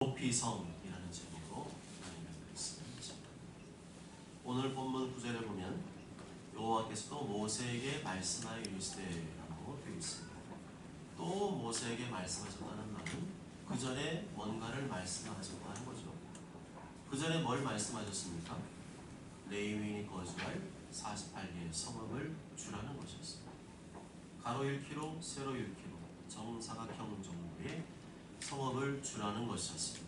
높이성이라는 제목으로 있습니다. 오늘 본문 9절에 보면 여호와께서도 모세에게 말씀하여 이르시되라고 되어 있습니다. 또 모세에게 말씀하셨다는 말은 그 전에 뭔가를 말씀하셨고 하는 거죠. 그 전에 뭘 말씀하셨습니까? 레위인이 거주할 48개의 성읍을 주라는 것이었습니다. 가로 1km, 세로 1km, 정사각형 정도의 성읍을 주라는 것이었습니다.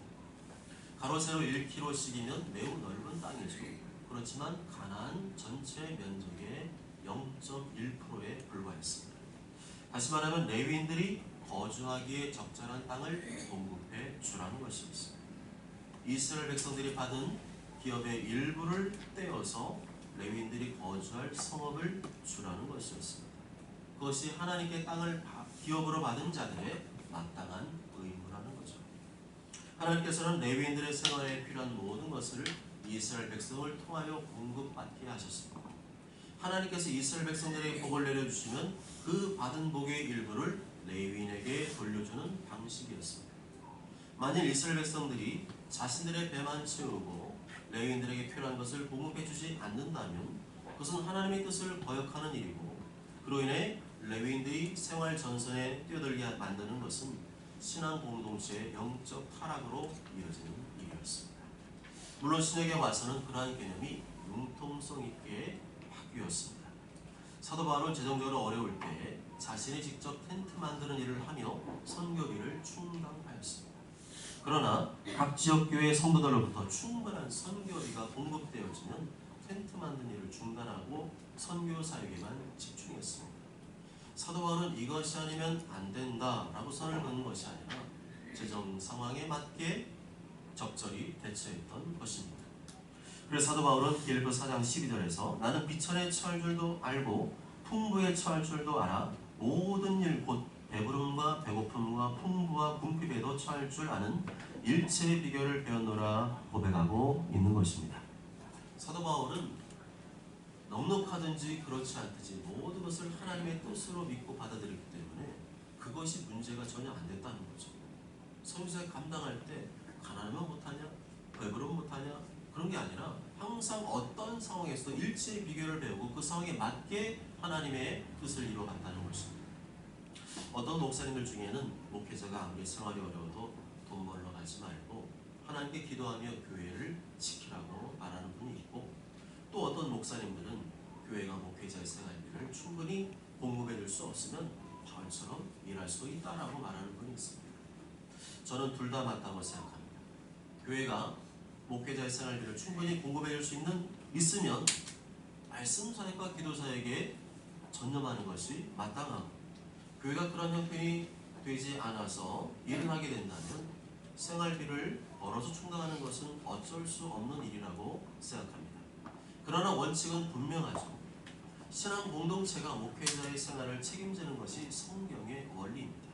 가로 세로 1km씩이면 매우 넓은 땅이죠. 그렇지만 가나안 전체 면적의 0.1%에 불과했습니다. 다시 말하면 레위인들이 거주하기에 적절한 땅을 공급해 주라는 것이었습니다. 이스라엘 백성들이 받은 기업의 일부를 떼어서 레위인들이 거주할 성읍을 주라는 것이었습니다. 그것이 하나님께 땅을 기업으로 받은 자들의 마땅한 의무라는 거죠. 하나님께서는 레위인들의 생활에 필요한 모든 것을 이스라엘 백성을 통하여 공급받게 하셨습니다. 하나님께서 이스라엘 백성들에게 복을 내려주시면 그 받은 복의 일부를 레위인에게 돌려주는 방식이었습니다. 만일 이스라엘 백성들이 자신들의 배만 채우고 레위인들에게 필요한 것을 공급해주지 않는다면 그것은 하나님의 뜻을 거역하는 일이고, 그로 인해 레위인들이 생활 전선에 뛰어들게 만드는 것은 신앙 공동체의 영적 타락으로 이어지는 일이었습니다. 물론 신약에 와서는 그러한 개념이 융통성 있게 바뀌었습니다. 사도 바울은 재정적으로 어려울 때 자신이 직접 텐트 만드는 일을 하며 선교비를 충당하였습니다. 그러나 각 지역 교회 성도들로부터 충분한 선교비가 공급되어지면 텐트 만드는 일을 중단하고 선교 사역에만 집중했습니다. 사도 바울은 이것이 아니면 안 된다라고 선을 그는 것이 아니라 재정 상황에 맞게 적절히 대처했던 것입니다. 그래서 사도 바울은 빌립보서 4장 12절에서 나는 비천에 처할 줄도 알고 풍부에 처할 줄도 알아 모든 일 곧 배부름과 배고픔과 풍부와 궁핍에도 처할 줄 아는 일체의 비결을 배웠노라 고백하고 있는 것입니다. 사도 바울은 넉넉하든지 그렇지 않든지 모든 것을 하나님의 뜻으로 믿고 받아들이기 때문에 그것이 문제가 전혀 안 됐다는 거죠. 선교사에 감당할 때 가난하면 못하냐, 배부르면 못하냐, 그런 게 아니라 항상 어떤 상황에서도 일체의 비결을 배우고 그 상황에 맞게 하나님의 뜻을 이루어간다는 것입니다. 어떤 목사님들 중에는 목회자가 아무리 생활이 어려워도 돈 벌러 가지 말고 하나님께 기도하며 교회를 지키라고 말하는 분이 있고, 또 어떤 목사님들은 교회가 목회자의 생활비를 충분히 공급해 줄 수 없으면 바울처럼 일할 수 있다라고 말하는 분이 있습니다. 저는 둘 다 맞다고 생각합니다. 교회가 목회자의 생활비를 충분히 공급해 줄 수 있으면 말씀 사역과 기도 사역에 전념하는 것이 마땅하고, 교회가 그런 형편이 되지 않아서 일을 하게 된다면 생활비를 벌어서 충당하는 것은 어쩔 수 없는 일이라고 생각합니다. 그러나 원칙은 분명하죠. 신앙 공동체가 목회자의 생활을 책임지는 것이 성경의 원리입니다.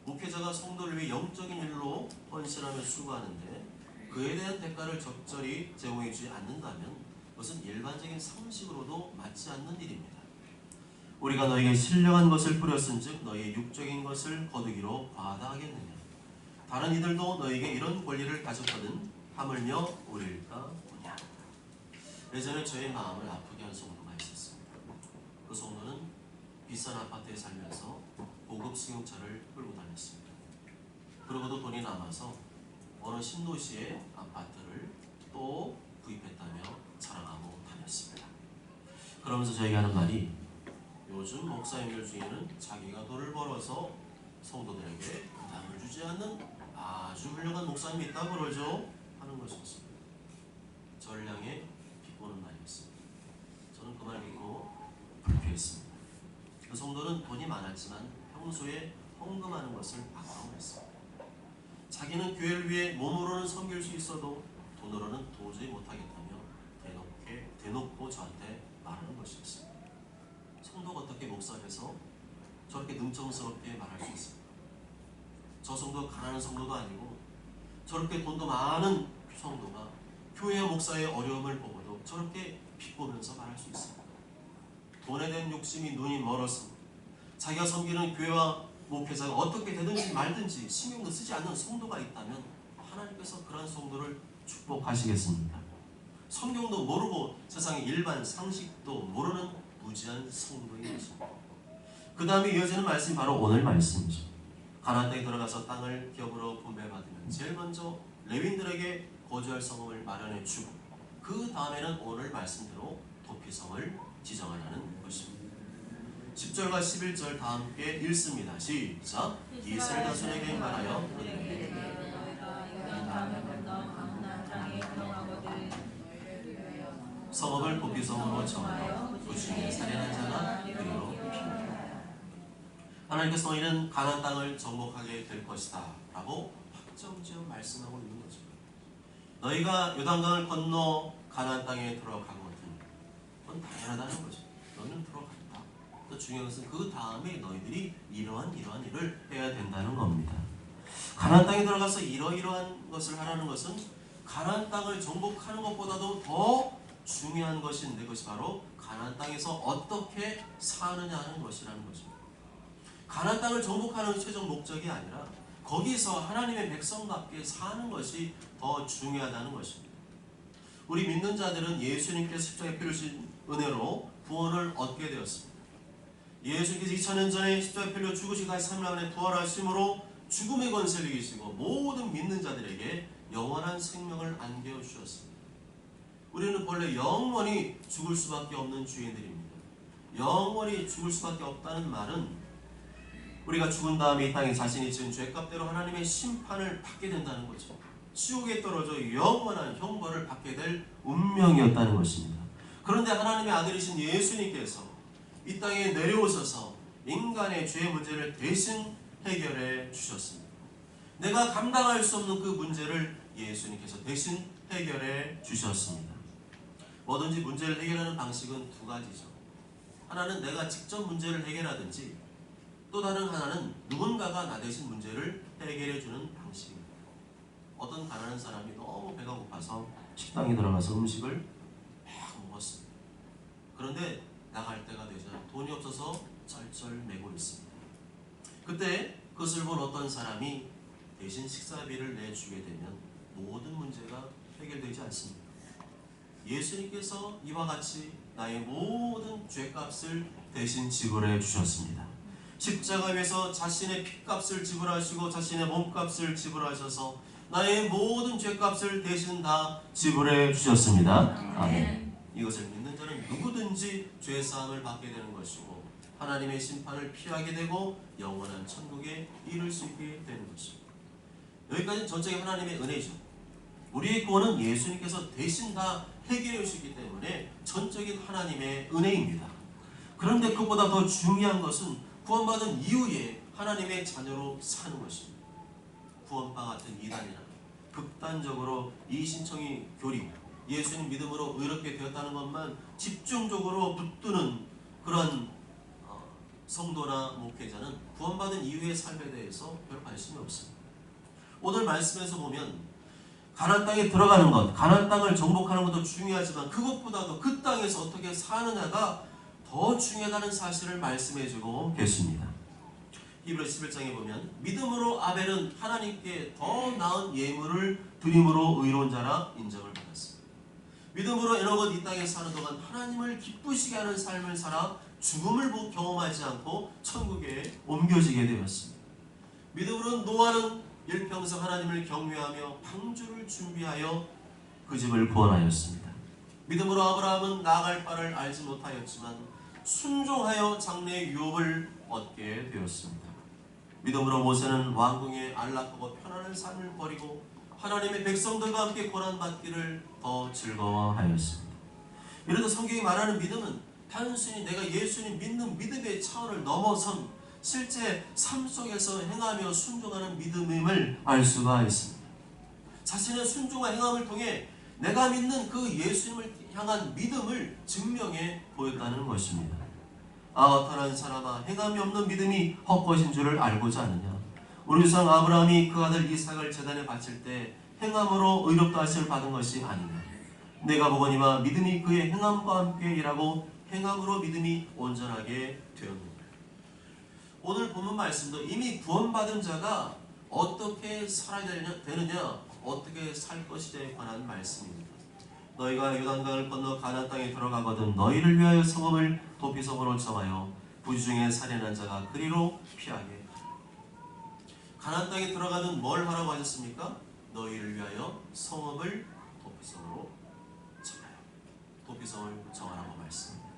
목회자가 성도를 위해 영적인 일로 헌신하며 수고하는데 그에 대한 대가를 적절히 제공해 주지 않는다면 그것은 일반적인 상식으로도 맞지 않는 일입니다. 우리가 너에게 신령한 것을 뿌렸은즉 너희의 육적인 것을 거두기로 과다하겠느냐. 다른 이들도 너에게 이런 권리를 가졌거든 하물며 우리일까 보냐. 예전에 저의 마음을 아프게 한 성도가 있었습니다. 그 성도는 비싼 아파트에 살면서 고급 승용차를 끌고 다녔습니다. 그러고도 돈이 남아서 어느 신도시의 아파트를 또 구입했다며 자랑하고 다녔습니다. 그러면서 저에게 하는 말이, 요즘 목사님들 중에는 자기가 돈을 벌어서 성도들에게 부담을 주지 않는 아주 훌륭한 목사님이 있다고 그러죠 하는 것이었습니다. 저를 향해 비꼬는 말이었습니다. 저는 그 말 믿고 불쾌했습니다. 그 성도는 돈이 많았지만 평소에 헌금하는 것을 아까워했습니다. 자기는 교회를 위해 몸으로는 섬길 수 있어도 돈으로는 도저히 못하겠다며 대놓고 저한테 말하는 것이었습니다. 성도가 어떻게 목사에서 저렇게 능청스럽게 말할 수 있습니까? 저 성도가 가난한 성도도 아니고 저렇게 돈도 많은 성도가 교회와 목사의 어려움을 보고도 저렇게 비꼬면서 말할 수 있습니다. 돈에 대한 욕심이 눈이 멀어서 자기가 섬기는 교회와 목회자가 어떻게 되든지 말든지 신경도 쓰지 않는 성도가 있다면 하나님께서 그런 성도를 축복하시겠습니까? 성경도 모르고 세상의 일반 상식도 모르는 무지한 성도인 것입니다. 그 다음에 이어지는 말씀이 바로 오늘 말씀이죠. 가나안 땅에 들어가서 땅을 기업으로 분배받으면 제일 먼저 레위인들에게 거주할 성읍을 마련해 주고 그 다음에는 오늘 말씀대로 도피성을 지정하라는 것입니다. 10절과 11절 다 함께 읽습니다. 시작. 이스라엘 자손에게 말하여 성읍을 도피성으로 정하여 그 중에 살인한 자가 그리로 입힙니다. 하나님께서 너희는 가나안 땅을 정복하게 될 것이다 라고 확정지어 말씀하고 있는 거죠. 너희가 요단강을 건너 가나안 땅에 들어가거든 그건 당연하다는 거죠. 너는 들어간다. 또 중요한 것은 그 다음에 너희들이 이러한 일을 해야 된다는 겁니다. 가나안 땅에 들어가서 이러이러한 것을 하라는 것은 가나안 땅을 정복하는 것보다도 더 중요한 것인데 그것이 바로 가나안 땅에서 어떻게 사느냐 하는 것이라는 거죠. 가나안 땅을 정복하는 최종 목적이 아니라 거기서 하나님의 백성답게 사는 것이 더 중요하다는 것입니다. 우리 믿는 자들은 예수님께서 십자가에 피를 흘리신 은혜로 구원을 얻게 되었습니다. 예수님께서 2000년 전에 십자가에 피를 흘려 죽으시고 다시 3일 만에 부활하심으로 죽음의 권세를 이기시고 모든 믿는 자들에게 영원한 생명을 안겨주셨습니다. 우리는 본래 영원히 죽을 수밖에 없는 죄인들입니다. 영원히 죽을 수밖에 없다는 말은 우리가 죽은 다음에 이 땅에 자신이 지은 죄값대로 하나님의 심판을 받게 된다는 거죠. 지옥에 떨어져 영원한 형벌을 받게 될 운명이었다는 것입니다. 그런데 하나님의 아들이신 예수님께서 이 땅에 내려오셔서 인간의 죄의 문제를 대신 해결해 주셨습니다. 내가 감당할 수 없는 그 문제를 예수님께서 대신 해결해 주셨습니다. 뭐든지 문제를 해결하는 방식은 두 가지죠. 하나는 내가 직접 문제를 해결하든지 또 다른 하나는 누군가가 나 대신 문제를 해결해 주는 방식입니다. 어떤 가난한 사람이 너무 배가 고파서 식당에 들어가서 음식을 막 먹었습니다. 그런데 나갈 때가 되자 돈이 없어서 쩔쩔매고 있습니다. 그때 그것을 본 어떤 사람이 대신 식사비를 내주게 되면 모든 문제가 해결되지 않습니다. 예수님께서 이와 같이 나의 모든 죄값을 대신 지불해 주셨습니다. 십자가 위에서 자신의 피값을 지불하시고 자신의 몸값을 지불하셔서 나의 모든 죄값을 대신 다 지불해 주셨습니다. 아멘. 이것을 믿는 자는 누구든지 죄사함을 받게 되는 것이고 하나님의 심판을 피하게 되고 영원한 천국에 이를 수 있게 되는 것입니다. 여기까지는 전적인 하나님의 은혜죠. 우리의 구원은 예수님께서 대신 다 해결해 주시기 때문에 전적인 하나님의 은혜입니다. 그런데 그보다 더 중요한 것은 구원받은 이후에 하나님의 자녀로 사는 것입니다. 구원파 같은 이단이나 극단적으로 이신청이 교리, 예수님 믿음으로 의롭게 되었다는 것만 집중적으로 붙드는 그런 성도나 목회자는 구원받은 이후의 삶에 대해서 별 관심이 없습니다. 오늘 말씀에서 보면 가나안 땅에 들어가는 것, 가나안 땅을 정복하는 것도 중요하지만 그것보다도 그 땅에서 어떻게 사느냐가 더 중요하다는 사실을 말씀해주고 계십니다. 히브리서 11장에 보면 믿음으로 아벨은 하나님께 더 나은 예물을 드림으로 의로운 자라 인정을 받았습니다. 믿음으로 에녹은 이 땅에 사는 동안 하나님을 기쁘시게 하는 삶을 살아 죽음을 경험하지 않고 천국에 옮겨지게 되었습니다. 믿음으로 노아는 일평생 하나님을 경외하며 방주를 준비하여 그 집을 구원하였습니다. 믿음으로 아브라함은 나아갈 바를 알지 못하였지만 순종하여 장래의 유업을 얻게 되었습니다. 믿음으로 모세는 왕궁의 안락하고 편안한 삶을 버리고 하나님의 백성들과 함께 고난받기를 더 즐거워하였습니다. 이래도 성경이 말하는 믿음은 단순히 내가 예수님 믿는 믿음의 차원을 넘어선 실제 삶 속에서 행하며 순종하는 믿음임을 알 수가 있습니다. 자신의 순종과 행함을 통해 내가 믿는 그 예수님을 향한 믿음을 증명해 보였다는 것입니다. 아어탄한 사람아, 행함이 없는 믿음이 헛것인 줄을 알고자 하느냐. 우리 조상 아브라함이 그 아들 이삭을 제단에 바칠 때 행함으로 의롭다 하심을 받은 것이 아니냐. 내가 보거니와 믿음이 그의 행함과 함께 일하고 행함으로 믿음이 온전하게 되었느니라. 오늘 본문 말씀도 이미 구원받은 자가 어떻게 살아야 되느냐, 어떻게 살 것이냐에 관한 말씀입니다. 너희가 요단강을 건너 가나안 땅에 들어가거든 너희를 위하여 성읍을 도피성으로 정하여 부지중에 살인한 자가 그리로 피하게. 가나안 땅에 들어가든 뭘 하라고 하셨습니까? 너희를 위하여 성읍을 도피성으로 정하여. 도피성을 정하라고 말씀합니다.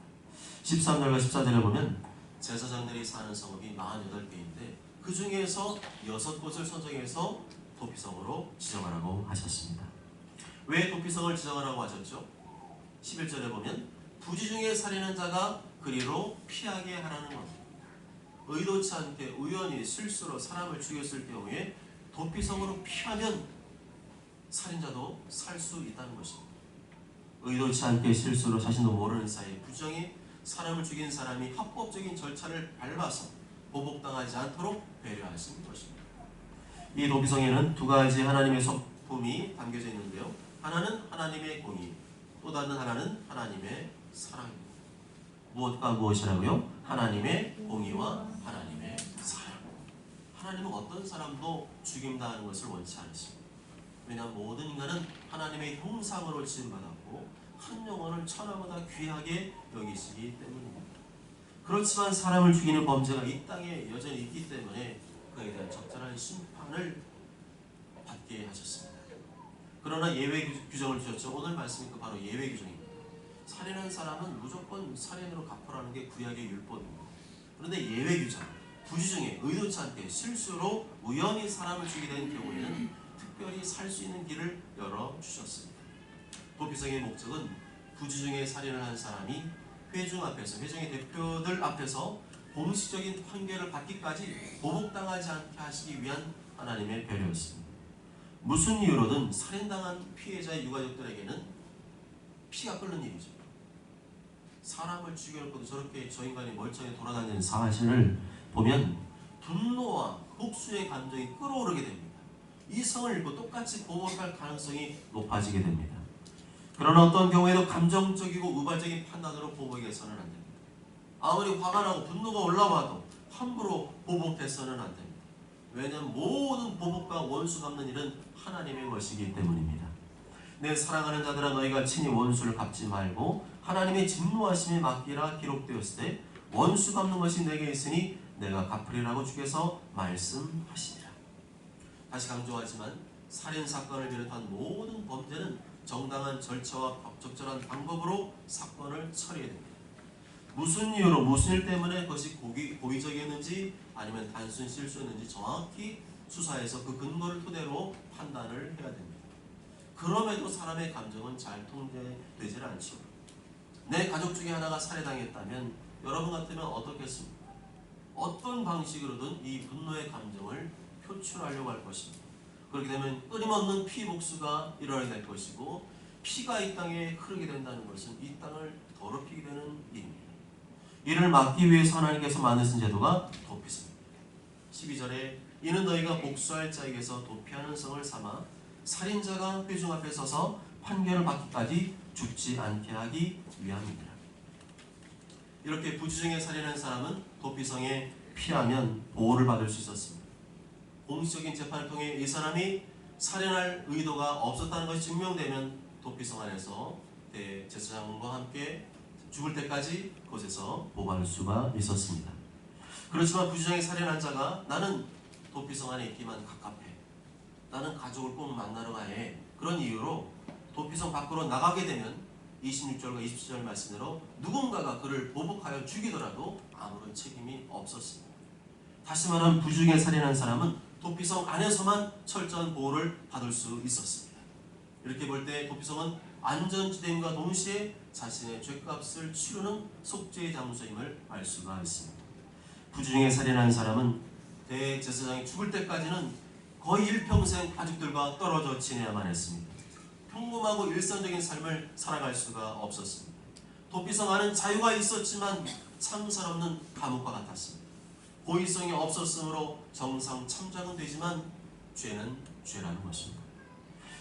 13절과 14절에 보면 제사장들이 사는 성읍이 48개인데 그 중에서 6곳을 선정해서 도피성으로 지정하라고 하셨습니다. 왜 도피성을 지정하라고 하셨죠? 11절에 보면 부지중에 살인한 자가 그리로 피하게 하라는 겁니다. 의도치 않게 우연히 실수로 사람을 죽였을 경우에 도피성으로 피하면 살인자도 살 수 있다는 것입니다. 의도치 않게 실수로 자신도 모르는 사이에 부정히 사람을 죽인 사람이 합법적인 절차를 밟아서 보복당하지 않도록 배려하신 것입니다. 이 도피성에는 두 가지 하나님의 성품이 담겨져 있는데요. 하나는 하나님의 공의, 또 다른 하나는 하나님의 사랑입니다. 무엇과 무엇이라고요? 하나님의 공의와 하나님의 사랑. 하나님은 어떤 사람도 죽임당하는 것을 원치 않으십니다. 왜냐하면 모든 인간은 하나님의 형상으로 지음받았고 한 영혼을 천하보다 귀하게 여기시기 때문입니다. 그렇지만 사람을 죽이는 범죄가 이 땅에 여전히 있기 때문에 그에 대한 적절한 심판을 받게 하셨습니다. 그러나 예외 규정을 주셨죠. 오늘 말씀이 바로 예외 규정입니다. 살인한 사람은 무조건 살인으로 갚으라는 게 구약의 율법입니다. 그런데 예외 규정, 부지중에 의도치 않게 실수로 우연히 사람을 죽이게 된 경우에는 특별히 살 수 있는 길을 열어주셨습니다. 도피성의 목적은 부지중에 살인을 한 사람이 회중 앞에서, 회중의 대표들 앞에서 공식적인 판결을 받기까지 보복당하지 않게 하시기 위한 하나님의 배려였습니다. 무슨 이유로든 살인당한 피해자의 유가족들에게는 피가 끓는 일이죠. 사람을 죽여놓고도 저렇게 저 인간이 멀쩡히 돌아다니는 사실을 보면 분노와 복수의 감정이 끌어오르게 됩니다. 이 성을 읽고 똑같이 보복할 가능성이 높아지게 됩니다. 그러나 어떤 경우에도 감정적이고 우발적인 판단으로 보복해서는 안 됩니다. 아무리 화가 나고 분노가 올라와도 함부로 보복해서는 안 됩니다. 왜냐하면 모든 보복과 원수 갚는 일은 하나님의 것이기 때문입니다. 내 사랑하는 자들아 너희가 친히 원수를 갚지 말고 하나님의 진노하심에 맡기라 기록되었을 때 원수 갚는 것이 내게 있으니 내가 갚으리라고 주께서 말씀하시니라. 다시 강조하지만 살인사건을 비롯한 모든 범죄는 정당한 절차와 적절한 방법으로 사건을 처리해야 됩니다. 무슨 이유로 무슨 일 때문에 그것이 고의적이었는지 아니면 단순 실수였는지 정확히 수사해서 그 근거를 토대로 판단을 해야 됩니다. 그럼에도 사람의 감정은 잘 통제되질 않죠. 내 가족 중에 하나가 살해당했다면 여러분 같으면 어떻겠습니까? 어떤 방식으로든 이 분노의 감정을 표출하려고 할 것입니다. 그렇게 되면 끊임없는 피복수가 일어나게 될 것이고 피가 이 땅에 흐르게 된다는 것은 이 땅을 더럽히게 되는 일입니다. 이를 막기 위해서 하나님께서 만드신 제도가 도피성입니다. 12절에 이는 너희가 복수할 자에게서 도피하는 성을 삼아 살인자가 회중 앞에 서서 판결을 받기까지 죽지 않게 하기 위함입니다. 이렇게 부지중에 살인한 사람은 도피성에 피하면 보호를 받을 수 있었습니다. 공식적인 재판을 통해 이 사람이 살인할 의도가 없었다는 것이 증명되면 도피성 안에서 대제사장과 함께 죽을 때까지 그곳에서 보호할 수가 있었습니다. 그렇지만 부지중에 살인한 자가 나는 도피성 안에 있기만 갑갑해, 나는 가족을 꼭 만나러 가야 해, 그런 이유로 도피성 밖으로 나가게 되면 26절과 27절 말씀대로 누군가가 그를 보복하여 죽이더라도 아무런 책임이 없었습니다. 다시 말하면 부지중에 살인한 사람은 도피성 안에서만 철저한 보호를 받을 수 있었습니다. 이렇게 볼 때 도피성은 안전지대임과 동시에 자신의 죗값을 치르는 속죄의 장소임을 알 수가 있습니다. 부지중에 살인한 사람은 대제사장이 죽을 때까지는 거의 일평생 가족들과 떨어져 지내야만 했습니다. 평범하고 일상적인 삶을 살아갈 수가 없었습니다. 도피성 안은 자유가 있었지만 창살 없는 감옥과 같았습니다. 고의성이 없었으므로 정상 참작은 되지만 죄는 죄라는 것입니다.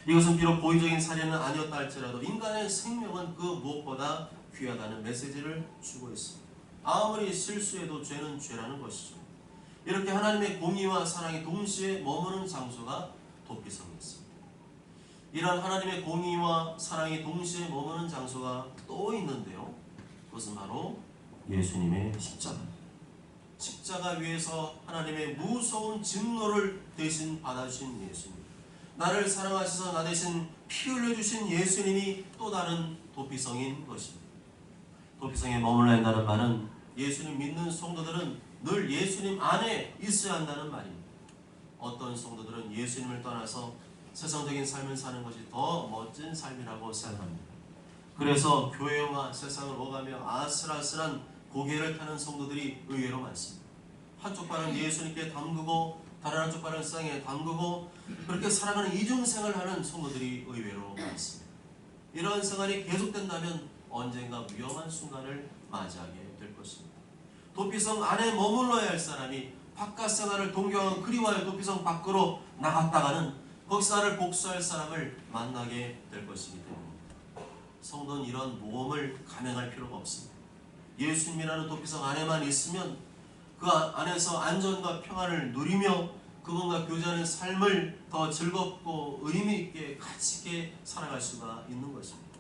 이것은 비록 고의적인 살인은 아니었다 할지라도 인간의 생명은 그 무엇보다 귀하다는 메시지를 주고 있습니다. 아무리 실수해도 죄는 죄라는 것이죠. 이렇게 하나님의 공의와 사랑이 동시에 머무는 장소가 도피성이었습니다. 이런 하나님의 공의와 사랑이 동시에 머무는 장소가 또 있는데요. 그것은 바로 예수님의 십자가. 십자가 위에서 하나님의 무서운 진노를 대신 받아주신 예수님, 나를 사랑하셔서 나 대신 피 흘려주신 예수님이 또 다른 도피성인 것입니다. 도피성에 머물러야 한다는 말은 예수님 믿는 성도들은 늘 예수님 안에 있어야 한다는 말입니다. 어떤 성도들은 예수님을 떠나서 세상적인 삶을 사는 것이 더 멋진 삶이라고 생각합니다. 그래서 교회와 세상을 오가며 아슬아슬한 고개를 타는 성도들이 의외로 많습니다. 한쪽 발은 예수님께 담그고 다른 한쪽 발은 세상에 담그고 그렇게 살아가는 이중생활을 하는 성도들이 의외로 많습니다. 이러한 생활이 계속된다면 언젠가 위험한 순간을 맞이하게 될 것입니다. 도피성 안에 머물러야 할 사람이 바깥 생활을 동경하고 그리워하여 도피성 밖으로 나갔다가는 거기서 나를 복수할 사람을 만나게 될 것이기 때문입니다. 성도는 이런 모험을 감행할 필요가 없습니다. 예수님이라는 도피성 안에만 있으면 그 안에서 안전과 평안을 누리며 그분과 교제하는 삶을 더 즐겁고 의미있게 가치있게 살아갈 수가 있는 것입니다.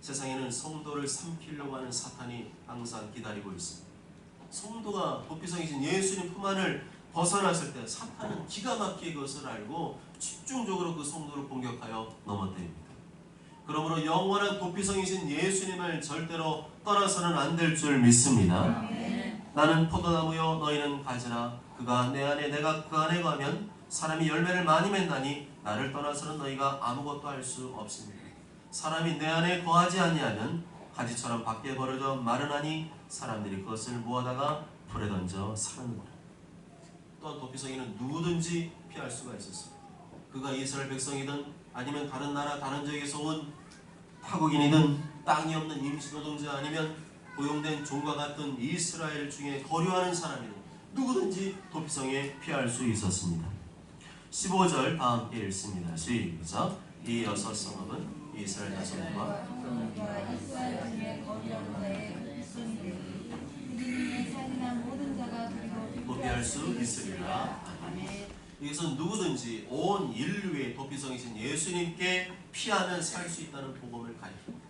세상에는 성도를 삼키려고 하는 사탄이 항상 기다리고 있습니다. 성도가 도피성이신 예수님 품 안을 벗어났을 때 사탄은 기가 막히게 그것을 알고 집중적으로 그 성도를 공격하여 넘어뜨립니다. 그러므로 영원한 도피성이신 예수님을 절대로 떠나서는 안 될 줄 믿습니다. 나는 포도나무요 너희는 가지라. 그가 내 안에 내가 그 안에 가면 사람이 열매를 많이 맺나니 나를 떠나서는 너희가 아무것도 할 수 없습니다. 사람이 내 안에 거하지 아니하면 가지처럼 밖에 버려져 마르나니 사람들이 그것을 모아다가 불에 던져 사르느니라. 또한 도피성에는 누구든지 피할 수가 있었습니다. 그가 이스라엘 백성이든 아니면 다른 나라 다른 지역에서 온 타국인이든 땅이 없는 임시노동자 아니면 고용된 종과 같은 이스라엘 중에 거류하는 사람이든 누구든지 도피성에 피할 수 있었습니다. 15절 다 함께 읽습니다. 시작. 이 여섯 성읍은 이스라엘 자손과 도피할 수 있으리라. 이것은 누구든지 온 인류의 도피성이신 예수님께 피하면 살 수 있다는 복음을 가리킵니다.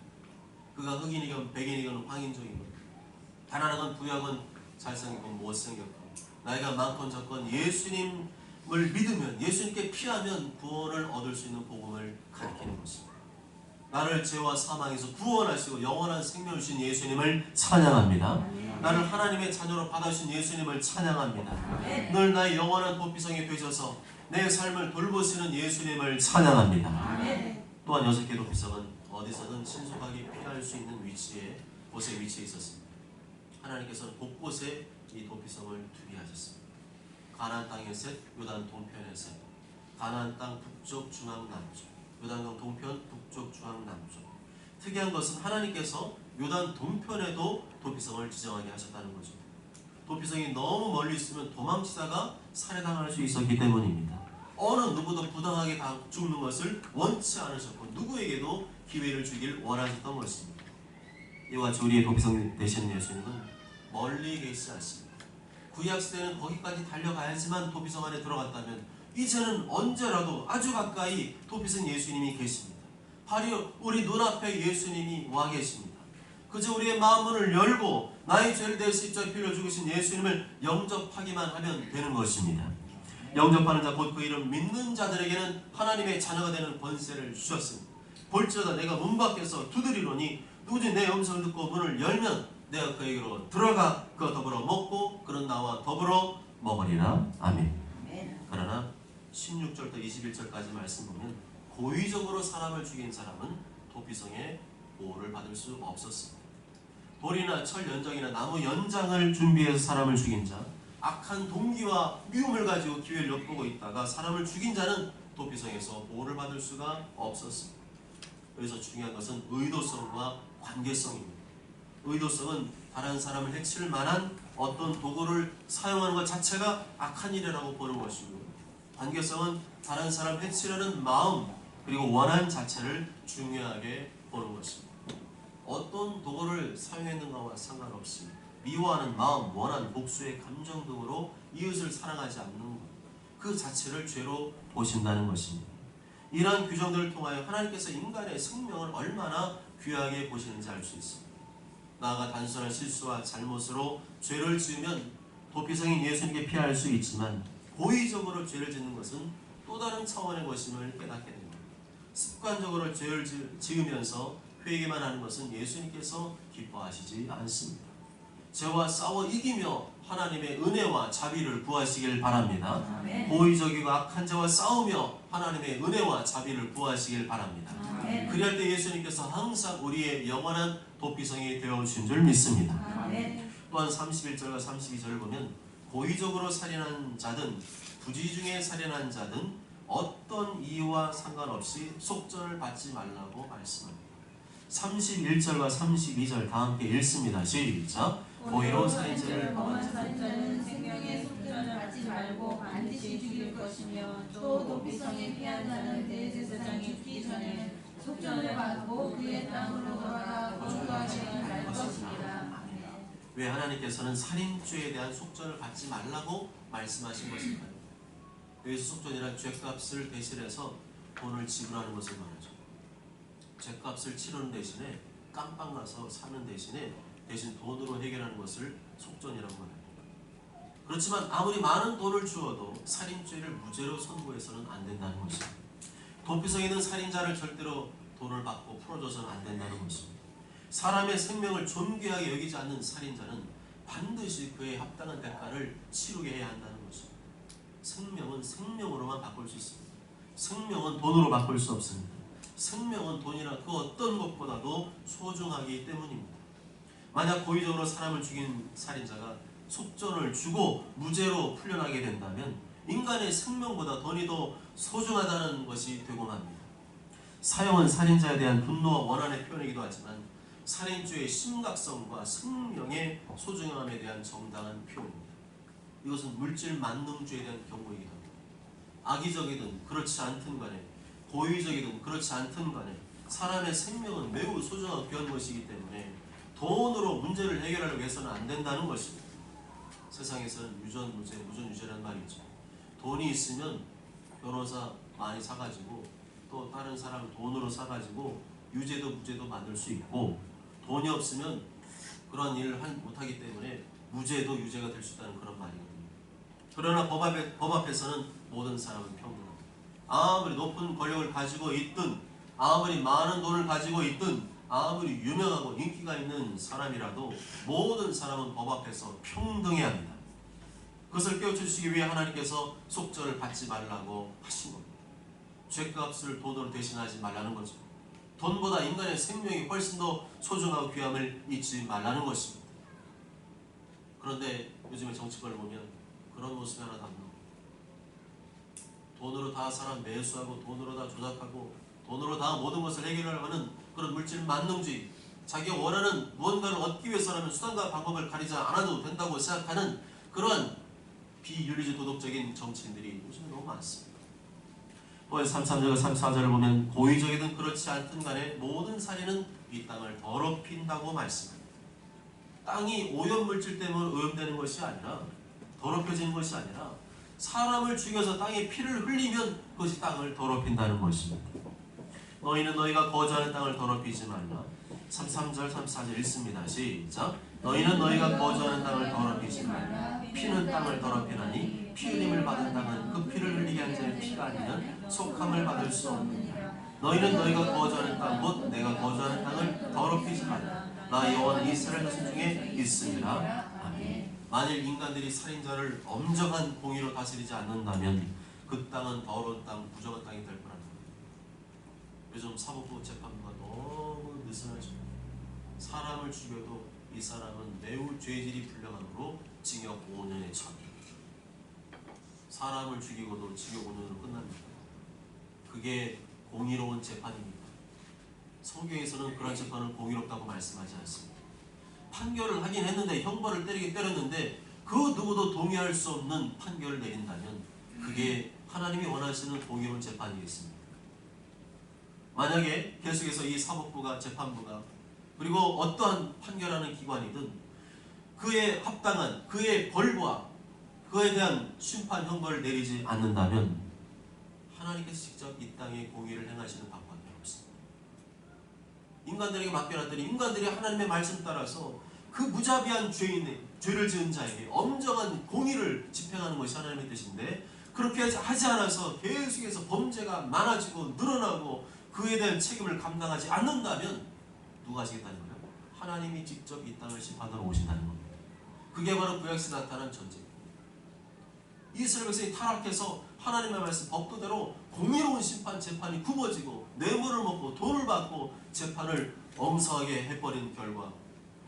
그가 흑인이건 백인이건 황인종이건 가난하건 부유하건 잘생겼건 못생겼건 나이가 많건 적건 예수님을 믿으면 예수님께 피하면 구원을 얻을 수 있는 복음을 가리키는 것입니다. 나를 죄와 사망에서 구원하시고 영원한 생명을 주신 예수님을 찬양합니다. 나를 하나님의 자녀로 받아주신 예수님을 찬양합니다. 늘 나의 영원한 도피성이 되셔서 내 삶을 돌보시는 예수님을 찬양합니다. 또한 6개 도피성은 어디서든 신속하게 피할 수 있는 곳에 위치해 있었습니다. 하나님께서는 곳곳에 이 도피성을 두게 하셨습니다. 가나안 땅의 셋, 요단 동편의 셋. 가나안 땅 북쪽, 중앙, 남쪽. 요단강 동편, 북쪽, 중앙, 남쪽. 특이한 것은 하나님께서 요단 동편에도 도피성을 지정하게 하셨다는 거죠. 도피성이 너무 멀리 있으면 도망치다가 살해당할 수 있었기 때문입니다. 어느 누구도 부당하게 죽는 것을 원치 않으셨고 누구에게도 기회를 주길 원하셨던 것입니다. 이와 같이 우리의 도피성 되시는 예수님은 멀리 계시지 않습니다. 구약시대는 거기까지 달려가야지만 도피성 안에 들어갔다면 이제는 언제라도 아주 가까이 도피성 예수님이 계십니다. 바로 우리 눈앞에 예수님이 와 계십니다. 그저 우리의 마음문을 열고 나의 죄를 대해 십자가에 피 흘려 죽으신 예수님을 영접하기만 하면 되는 것입니다. 영접하는 자 곧 그 이름 믿는 자들에게는 하나님의 자녀가 되는 권세를 주셨습니다. 볼지어다 내가 문 밖에서 두드리노니 누구든지 내 음성을 듣고 문을 열면 내가 그에게로 들어가 그와 더불어 먹고 그는 나와 더불어 먹으리라. 아멘. 그러나 16절부터 21절까지 말씀 보면 고의적으로 사람을 죽인 사람은 도피성에 보호를 받을 수 없었습니다. 돌이나 철 연장이나 나무 연장을 준비해서 사람을 죽인 자, 악한 동기와 미움을 가지고 기회를 엿보고 있다가 사람을 죽인 자는 도피성에서 보호를 받을 수가 없었습니다. 여기서 중요한 것은 의도성과 관계성입니다. 의도성은 다른 사람을 해칠 만한 어떤 도구를 사용하는 것 자체가 악한 일이라고 보는 것이고, 관계성은 다른 사람 해치려는 마음 그리고 원한 자체를 중요하게 보는 것입니다. 어떤 도구를 사용했는가와 상관없이 미워하는 마음, 원한, 복수의 감정 등으로 이웃을 사랑하지 않는 것, 그 자체를 죄로 보신다는 것입니다. 이러한 규정들을 통하여 하나님께서 인간의 생명을 얼마나 귀하게 보시는지 알 수 있습니다. 나아가 단순한 실수와 잘못으로 죄를 지으면 도피성인 예수님께 피할 수 있지만 고의적으로 죄를 짓는 것은 또 다른 차원의 것임을 깨닫게 됩니다. 습관적으로 죄를 지으면서 회개만 하는 것은 예수님께서 기뻐하시지 않습니다. 죄와 싸워 이기며 하나님의 은혜와 자비를 구하시길 바랍니다. 아멘. 고의적이고 악한 자와 싸우며 하나님의 은혜와 자비를 구하시길 바랍니다. 아멘. 그럴 때 예수님께서 항상 우리의 영원한 도피성이 되어주신 줄 믿습니다. 아멘. 또한 31절과 32절을 보면 고의적으로 살인한 자든 부지 중에 살인한 자든 어떤 이유와 상관없이 속전을 받지 말라고 말씀합니다. 31절과 32절 다 함께 읽습니다. 시작. 고의로 살인죄를 범한 살인자는 생명의 속전을 받지 말고 반드시 죽일 것이며 또 도피성에 피한 자는 대제사장이 죽기 전에 속전을 받고 그의 땅으로 돌아가 거주하게 할 것이니라. 왜 하나님께서는 살인죄에 대한 속전을 받지 말라고 말씀하신 것일까요? 여기서 속전이란 죗값을 대신해서 돈을 지불하는 것을 말하죠. 죗값을 치르는 대신에 깜빡 나서 사는 대신에 대신 돈으로 해결하는 것을 속전이라고 말합니다. 그렇지만 아무리 많은 돈을 주어도 살인죄를 무죄로 선고해서는 안 된다는 것입니다. 도피성에 있는 살인자를 절대로 돈을 받고 풀어줘서는 안 된다는 것입니다. 사람의 생명을 존귀하게 여기지 않는 살인자는 반드시 그에 합당한 대가를 치르게 해야 한다는 것입니다. 생명은 생명으로만 바꿀 수 있습니다. 생명은 돈으로 바꿀 수 없습니다. 생명은 돈이나 그 어떤 것보다도 소중하기 때문입니다. 만약 고의적으로 사람을 죽인 살인자가 속전을 주고 무죄로 풀려나게 된다면 인간의 생명보다 돈이 더 소중하다는 것이 되고 맙니다. 사형은 살인자에 대한 분노와 원한의 표현이기도 하지만 살인죄의 심각성과 생명의 소중함에 대한 정당한 표현입니다. 이것은 물질 만능죄에 대한 경고이기도 합니다. 악의적이든 그렇지 않든 간에 고의적이든 그렇지 않든 간에 사람의 생명은 매우 소중하고 귀한 것이기 때문에 돈으로 문제를 해결하려고 해서는 안 된다는 것입니다. 세상에서는 유전무죄, 무전유죄라는 말이 있죠. 돈이 있으면 변호사 많이 사가지고 또 다른 사람을 돈으로 사가지고 유죄도 무죄도 만들 수 있고 돈이 없으면 그런 일을 못하기 때문에 무죄도 유죄가 될 수 있다는 그런 말이거든요. 그러나 법 앞에서는 모든 사람은 평등합니다. 아무리 높은 권력을 가지고 있든 아무리 많은 돈을 가지고 있든 아무리 유명하고 인기가 있는 사람이라도 모든 사람은 법 앞에서 평등해야 합니다. 그것을 깨우쳐주시기 위해 하나님께서 속전을 받지 말라고 하신 겁니다. 죗값을 돈으로 대신하지 말라는 거죠. 돈보다 인간의 생명이 훨씬 더 소중하고 귀함을 잊지 말라는 것입니다. 그런데 요즘에 정치권을 보면 그런 모습이 하나도 안 나옵니다. 돈으로 다 사람 매수하고 돈으로 다 조작하고 돈으로 다 모든 것을 해결하려고 하는 그런 물질 만능주의, 자기가 원하는 무언가를 얻기 위해서라면 수단과 방법을 가리지 않아도 된다고 생각하는 그러한 비윤리적 도덕적인 정치인들이 요즘에 너무 많습니다. 33절과 34절을 보면 고의적이든 그렇지 않든 간에 모든 살인은 이 땅을 더럽힌다고 말씀합니다. 땅이 오염물질 때문에 오염되는 것이 아니라 더럽혀지는 것이 아니라 사람을 죽여서 땅에 피를 흘리면 그것이 땅을 더럽힌다는 것입니다. 너희는 너희가 거주하는 땅을 더럽히지 말라. 33절 34절 읽습니다. 시작. 너희는 너희가 거주하는 땅을 더럽히지 말라. 피는 땅을 더럽히나니 피 흘림을 받은 땅은 그 피를 흘리게 한 자의 피가 아니면 속함을 받을 수 없느니라. 너희는 너희가 거주하는 땅 곧 내가 거주하는 땅을 더럽히지 말라. 나 여호와는 이스라엘 자손 중에 있습니다. 아멘. 만일 인간들이 살인자를 엄정한 공의로 다스리지 않는다면 그 땅은 더러운 땅, 부정한 땅이 될 거랍니다. 요즘 사법부 재판부가 너무 느슨하죠. 사람을 죽여도 이 사람은 매우 죄질이 불량함으로 징역 5년에 처합니다. 사람을 죽이고도 징역 5년으로 끝납니다. 그게 공의로운 재판입니다. 성경에서는 그런 재판을 공의롭다고 말씀하지 않습니다. 판결을 하긴 했는데 형벌을 때렸는데 그 누구도 동의할 수 없는 판결을 내린다면 그게 하나님이 원하시는 공의로운 재판이겠습니다. 만약에 계속해서 이 사법부가 재판부가 그리고 어떠한 판결하는 기관이든 그에 합당한 그의 벌과 그에 대한 심판 형벌을 내리지 않는다면 하나님께서 하나님께서 직접 이 땅에 공의를 행하시는 방법이 없습니다. 인간들에게 맡겨놨더니 인간들이 하나님의 말씀 따라서 그 무자비한 죄를 지은 자에게 엄정한 공의를 집행하는 것이 하나님의 뜻인데, 그렇게 하지 않아서 계속해서 범죄가 많아지고 늘어나고 그에 대한 책임을 감당하지 않는다면 누가 하시겠다는 거예요? 하나님이 직접 이 땅을 심판하러 오신다는 겁니다. 그게 바로 구약시대에 나타난 전쟁입니다. 이스라엘 백성이 타락해서 하나님의 말씀 법도대로 공의로운 심판 재판이 굽어지고 뇌물을 먹고 돈을 받고 재판을 엄성하게 해버린 결과,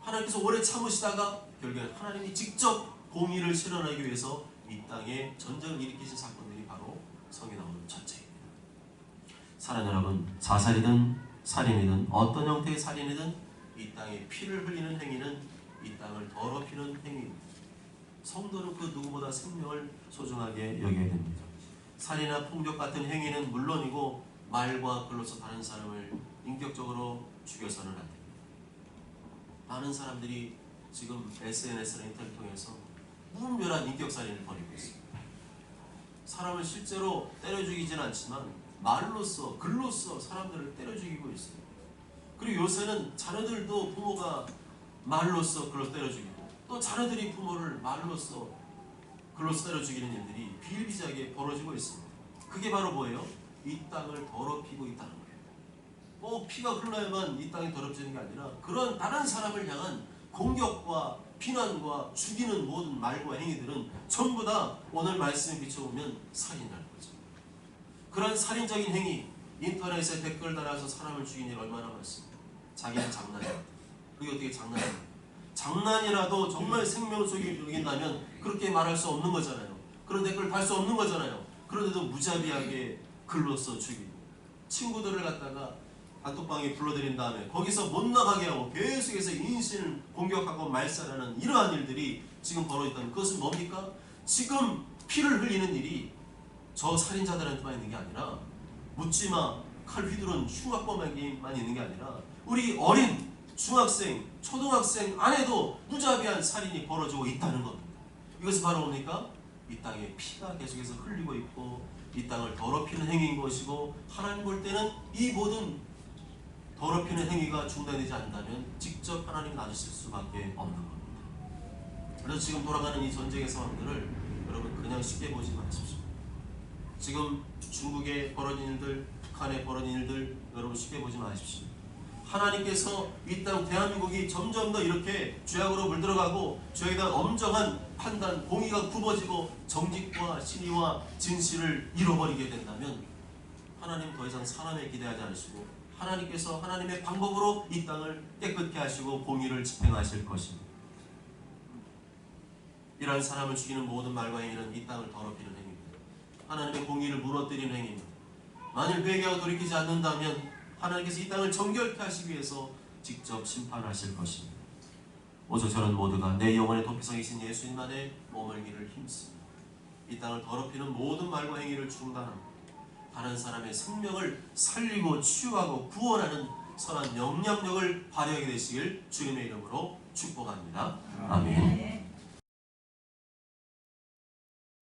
하나님께서 오래 참으시다가 결국엔 하나님이 직접 공의를 실현하기 위해서 이 땅에 전쟁을 일으키신 사건들이 바로 성에 나오는 전쟁입니다. 사랑하는 여러분, 자살이든 살인이든 어떤 형태의 살인이든 이 땅에 피를 흘리는 행위는 이 땅을 더럽히는 행위입니다. 성도는 그 누구보다 생명을 소중하게 여겨야 됩니다. 살인이나 폭력 같은 행위는 물론이고 말과 글로서 다른 사람을 인격적으로 죽여서는 안 됩니다. 많은 사람들이 지금 SNS나 인터넷을 통해서 무분별한 인격살인을 벌이고 있습니다. 사람을 실제로 때려 죽이지는 않지만 말로써 글로써 사람들을 때려 죽이고 있어요. 그리고 요새는 자녀들도 부모가 말로써 글로써 때려 죽이고, 또 자녀들이 부모를 말로써 글로써 때려 죽이는 일들이 비일비재하게 벌어지고 있습니다. 그게 바로 뭐예요? 이 땅을 더럽히고 있다는 거예요. 꼭 피가 흘러야만 이 땅이 더럽혀지는 게 아니라 그런 다른 사람을 향한 공격과 비난과 죽이는 모든 말과 행위들은 전부 다 오늘 말씀에 비춰보면 살인이라는 거죠. 그런 살인적인 행위, 인터넷에 댓글 달아서 사람을 죽이는 일 얼마나 많습니까? 자기는 장난이야. 그게 어떻게 장난입니까? 장난이라도 정말 생명을 죽인다면 그렇게 말할 수 없는 거잖아요. 그런 댓글 달 수 없는 거잖아요. 그런데도 무자비하게 글로써 죽이고, 친구들을 갖다가 단톡방에 불러들인 다음에 거기서 못 나가게 하고 계속해서 인신을 공격하고 말살하는 이러한 일들이 지금 벌어졌다면 그것은 뭡니까? 지금 피를 흘리는 일이 저 살인자들한테만 있는 게 아니라, 묻지마 칼 휘두른 흉악범에게만 있는 게 아니라 우리 어린 중학생, 초등학생 안에도 무자비한 살인이 벌어지고 있다는 겁니다. 이것은 바로 뭡니까? 이 땅에 피가 계속해서 흘리고 있고 이 땅을 더럽히는 행위인 것이고, 하나님 볼 때는 이 모든 더럽히는 행위가 중단되지 않는다면 직접 하나님이 나주실 수밖에 없는 겁니다. 그래서 지금 돌아가는 이 전쟁의 상황들을 여러분 그냥 쉽게 보지 마십시오. 지금 중국에 벌어진 일들, 북한에 벌어진 일들 여러분 쉽게 보지 마십시오. 하나님께서 이 땅 대한민국이 점점 더 이렇게 죄악으로 물들어가고 죄에 대한 엄정한 판단, 공의가 굽어지고 정직과 신의와 진실을 잃어버리게 된다면 하나님 더 이상 사람에 기대하지 않으시고 하나님께서 하나님의 방법으로 이 땅을 깨끗게 하시고 공의를 집행하실 것입니다. 이러한 사람을 죽이는 모든 말과 행위는 이 땅을 더럽히는 행위입니다. 하나님의 공의를 무너뜨리는 행위입니다. 만일 회개하고 돌이키지 않는다면 하나님께서 이 땅을 정결케 하시기 위해서 직접 심판하실 것입니다. 오직 저는 모두가 내 영혼의 도피성이신 예수님만의 머물기를 힘씁니다. 이 땅을 더럽히는 모든 말과 행위를 중단합니다. 다른 사람의 생명을 살리고 치유하고 구원하는 선한 영향력을 발휘하게 되시길 주님의 이름으로 축복합니다. 아멘.